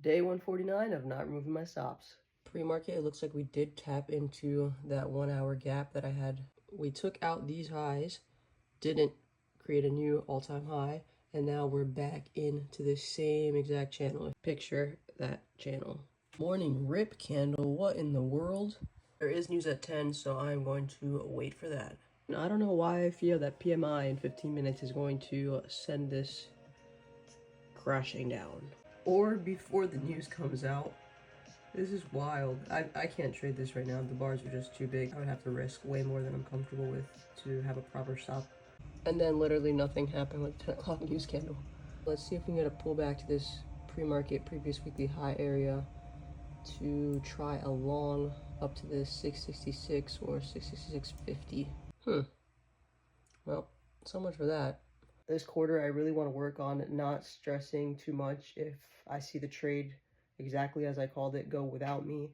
Day 149 of not removing my stops. Pre-market, it looks like we did tap into that 1 hour gap that I had. We took out these highs, didn't create a new all-time high, and now we're back into the same exact channel. Picture that channel. Morning rip candle, what in the world? There is news at 10, so I'm going to wait for that. I don't know why I feel that PMI in 15 minutes is going to send this crashing down. Or before the news comes out. This is wild. I can't trade this right now. The bars are just too big. I would have to risk way more than I'm comfortable with to have a proper stop. And then literally nothing happened with 10 o'clock news candle. Let's see if we can get a pullback to this pre-market previous weekly high area to try a long up to this 666 or 666.50. Well, so much for that. This quarter, I really want to work on not stressing too much if I see the trade exactly as I called it go without me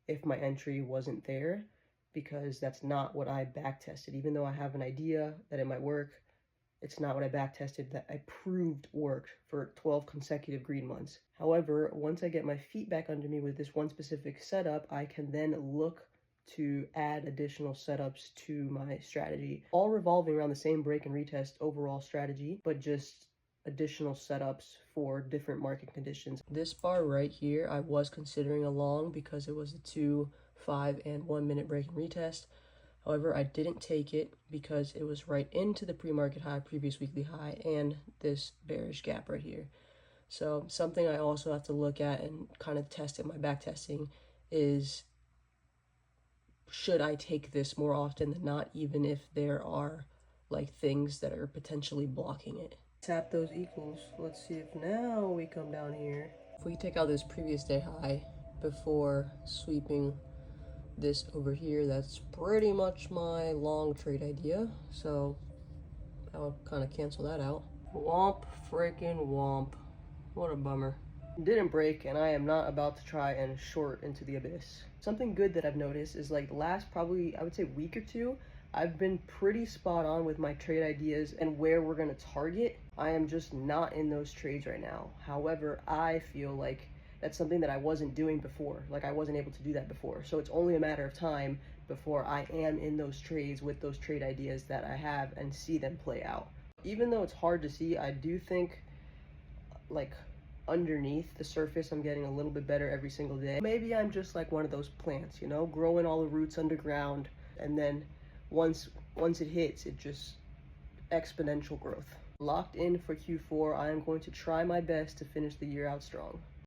if my entry wasn't there, because that's not what I back tested. Even though I have an idea that it might work, it's not what I back tested that I proved worked for 12 consecutive green months. However, once I get my feet back under me with this one specific setup, I can then look to add additional setups to my strategy, all revolving around the same break and retest overall strategy, but just additional setups for different market conditions. This bar right here, I was considering a long because it was a 2, 5, and 1 minute break and retest. However, I didn't take it because it was right into the pre-market high, previous weekly high, and this bearish gap right here. So something I also have to look at and kind of test in my back testing is, should I take this more often than not, even if there are like things that are potentially blocking it? Tap those equals. Let's see if now we come down here. If we take out this previous day high before sweeping this over here, that's pretty much my long trade idea. So I'll kind of cancel that out. Womp freaking womp. What a bummer. Didn't break, and I am not about to try and short into the abyss. Something good that I've noticed is like the last probably, I would say, week or two, I've been pretty spot on with my trade ideas and where we're going to target. I am just not in those trades right now. However, I feel like that's something that I wasn't doing before. Like I wasn't able to do that before. So it's only a matter of time before I am in those trades with those trade ideas that I have and see them play out. Even though it's hard to see, I do think like underneath the surface I'm getting a little bit better every single day. Maybe I'm just like one of those plants, you know, growing all the roots underground, and then once it hits, it just exponential growth. Locked in for Q4. I am going to try my best to finish the year out strong.